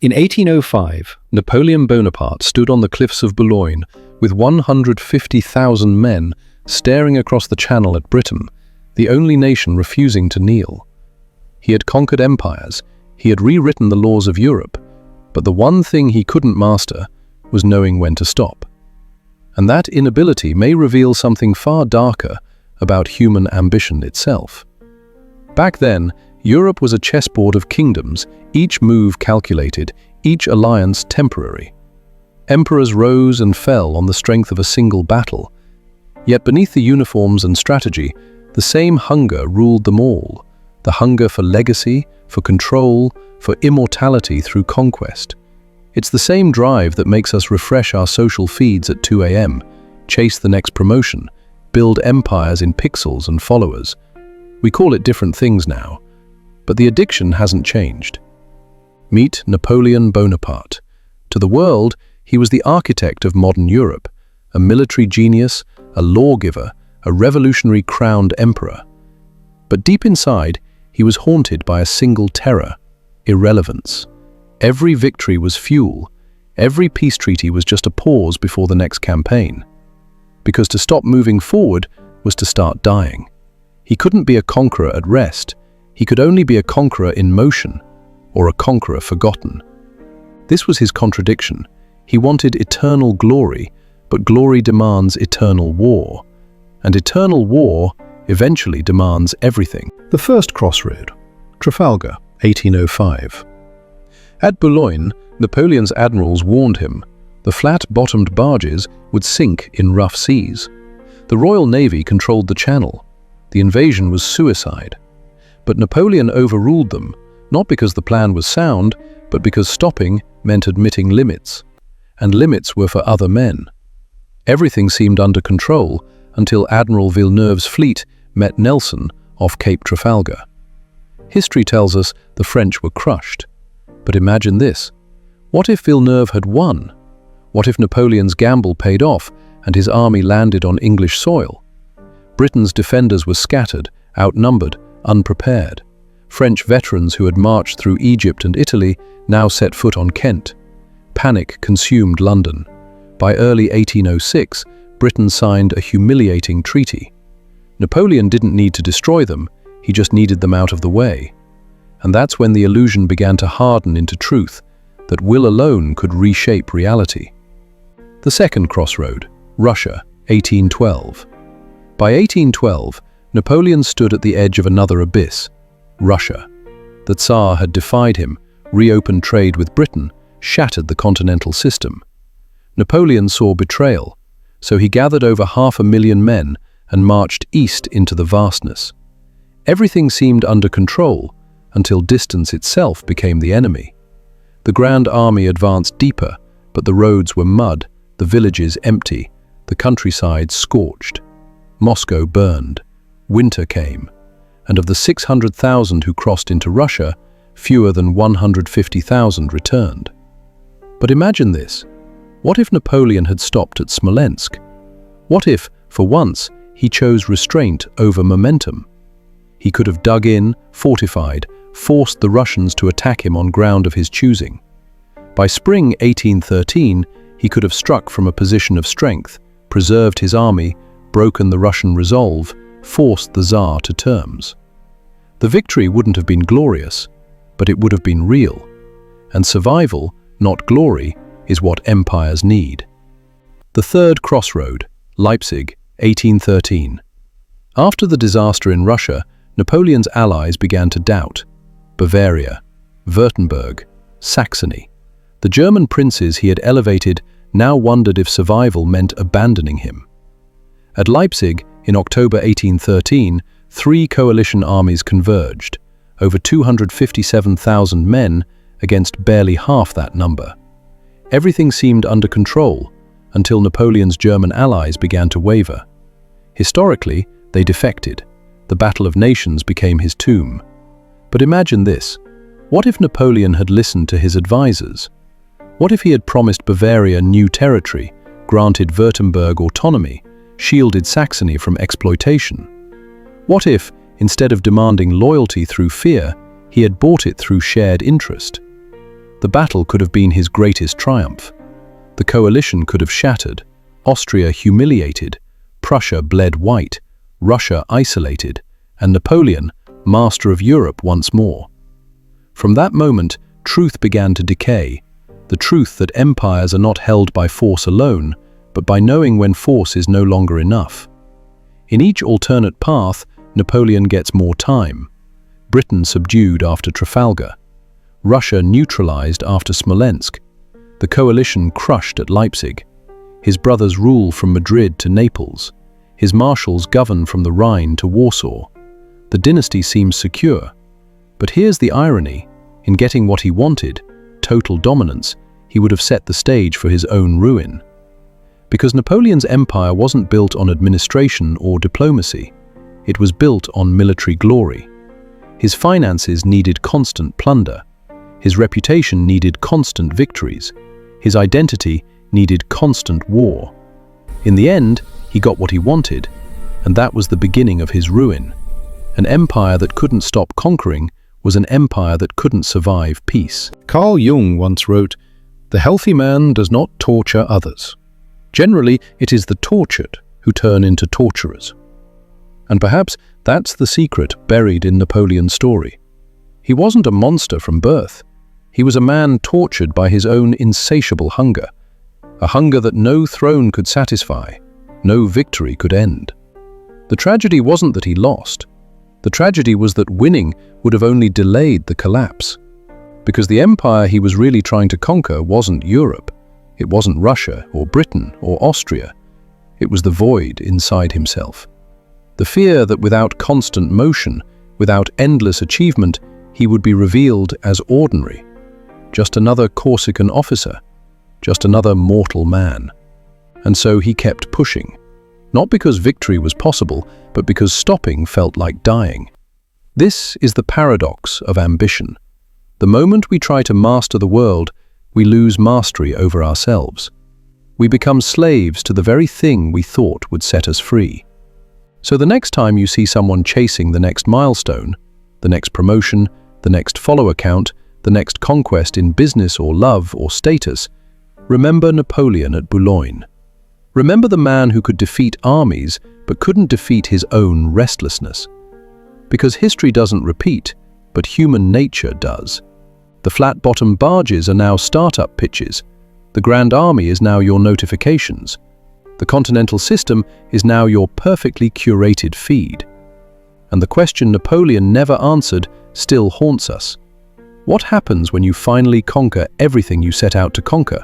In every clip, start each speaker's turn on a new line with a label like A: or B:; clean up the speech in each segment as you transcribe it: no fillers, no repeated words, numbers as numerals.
A: In 1805, Napoleon Bonaparte stood on the cliffs of Boulogne with 150,000 men staring across the Channel at Britain, the only nation refusing to kneel. He had conquered empires, he had rewritten the laws of Europe, but the one thing he couldn't master was knowing when to stop. And that inability may reveal something far darker about human ambition itself. Back then, Europe was a chessboard of kingdoms, each move calculated, each alliance temporary. Emperors rose and fell on the strength of a single battle. Yet beneath the uniforms and strategy, the same hunger ruled them all. The hunger for legacy, for control, for immortality through conquest. It's the same drive that makes us refresh our social feeds at 2 a.m., chase the next promotion, build empires in pixels and followers. We call it different things now, but the addiction hasn't changed. Meet Napoleon Bonaparte. To the world, he was the architect of modern Europe, a military genius, a lawgiver, a revolutionary crowned emperor. But deep inside, he was haunted by a single terror: irrelevance. Every victory was fuel. Every peace treaty was just a pause before the next campaign. Because to stop moving forward was to start dying. He couldn't be a conqueror at rest. He could only be a conqueror in motion, or a conqueror forgotten. This was his contradiction. He wanted eternal glory, but glory demands eternal war. And eternal war eventually demands everything.
B: The first crossroad, Trafalgar, 1805.
A: At Boulogne, Napoleon's admirals warned him the flat-bottomed barges would sink in rough seas. The Royal Navy controlled the Channel. The invasion was suicide. But Napoleon overruled them, not because the plan was sound, but because stopping meant admitting limits. And limits were for other men. Everything seemed under control until Admiral Villeneuve's fleet met Nelson off Cape Trafalgar. History tells us the French were crushed. But imagine this. What if Villeneuve had won? What if Napoleon's gamble paid off and his army landed on English soil? Britain's defenders were scattered, outnumbered, unprepared. French veterans who had marched through Egypt and Italy now set foot on Kent. Panic consumed London. By early 1806, Britain signed a humiliating treaty. Napoleon didn't need to destroy them, he just needed them out of the way. And that's when the illusion began to harden into truth, that will alone could reshape reality. The second crossroad, Russia, 1812. By 1812, Napoleon stood at the edge of another abyss, Russia. The Tsar had defied him, reopened trade with Britain, shattered the continental system. Napoleon saw betrayal, so he gathered over 500,000 men and marched east into the vastness. Everything seemed under control, until distance itself became the enemy. The Grand Army advanced deeper, but the roads were mud, the villages empty, the countryside scorched. Moscow burned. Winter came, and of the 600,000 who crossed into Russia, fewer than 150,000 returned. But imagine this. What if Napoleon had stopped at Smolensk? What if, for once, he chose restraint over momentum? He could have dug in, fortified, forced the Russians to attack him on ground of his choosing. By spring 1813, he could have struck from a position of strength, preserved his army, broken the Russian resolve, forced the Tsar to terms. The victory wouldn't have been glorious, but it would have been real. And survival, not glory, is what empires need. The third crossroad, Leipzig, 1813. After the disaster in Russia, Napoleon's allies began to doubt. Bavaria, Württemberg, Saxony. The German princes he had elevated now wondered if survival meant abandoning him. At Leipzig, in October 1813, 3 coalition armies converged, over 257,000 men against barely half that number. Everything seemed under control until Napoleon's German allies began to waver. Historically, they defected. The Battle of Nations became his tomb. But imagine this. What if Napoleon had listened to his advisors? What if he had promised Bavaria new territory, granted Württemberg autonomy, shielded Saxony from exploitation? What if, instead of demanding loyalty through fear, he had bought it through shared interest? The The battle could have been his greatest triumph. The coalition could have shattered, Austria humiliated, Prussia bled white, Russia isolated, and Napoleon, master of Europe once more. From that moment, truth began to decay, the truth that empires are not held by force alone, but by knowing when force is no longer enough. In each alternate path, Napoleon gets more time. Britain subdued after Trafalgar. Russia neutralized after Smolensk. The coalition crushed at Leipzig. His brothers rule from Madrid to Naples. His marshals govern from the Rhine to Warsaw. The dynasty seems secure. But here's the irony. In getting what he wanted, total dominance, he would have set the stage for his own ruin. Because Napoleon's empire wasn't built on administration or diplomacy. It was built on military glory. His finances needed constant plunder. His reputation needed constant victories. His identity needed constant war. In the end, he got what he wanted, and that was the beginning of his ruin. An empire that couldn't stop conquering was an empire that couldn't survive peace.
B: Carl Jung once wrote, "The healthy man does not torture others. Generally, it is the tortured who turn into torturers." And perhaps that's the secret buried in Napoleon's story. He wasn't a monster from birth. He was a man tortured by his own insatiable hunger, a hunger that no throne could satisfy, no victory could end. The tragedy wasn't that he lost. The tragedy was that winning would have only delayed the collapse. Because the empire he was really trying to conquer wasn't Europe. It wasn't Russia or Britain or Austria. It was the void inside himself. The fear that without constant motion, without endless achievement, he would be revealed as ordinary. Just another Corsican officer. Just another mortal man. And so he kept pushing. Not because victory was possible, but because stopping felt like dying. This is the paradox of ambition. The moment we try to master the world, we lose mastery over ourselves. We become slaves to the very thing we thought would set us free. So the next time you see someone chasing the next milestone, the next promotion, the next follower count, the next conquest in business or love or status, remember Napoleon at Boulogne. Remember the man who could defeat armies but couldn't defeat his own restlessness. Because history doesn't repeat, but human nature does. The flat-bottom barges are now startup pitches. The Grand Army is now your notifications. The continental system is now your perfectly curated feed. And the question Napoleon never answered still haunts us. What happens when you finally conquer everything you set out to conquer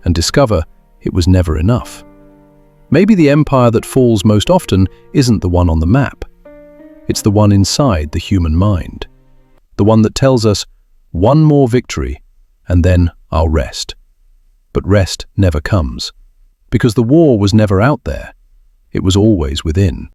B: and discover it was never enough? Maybe the empire that falls most often isn't the one on the map. It's the one inside the human mind. The one that tells us, one more victory, and then I'll rest. But rest never comes. Because the war was never out there. It was always within.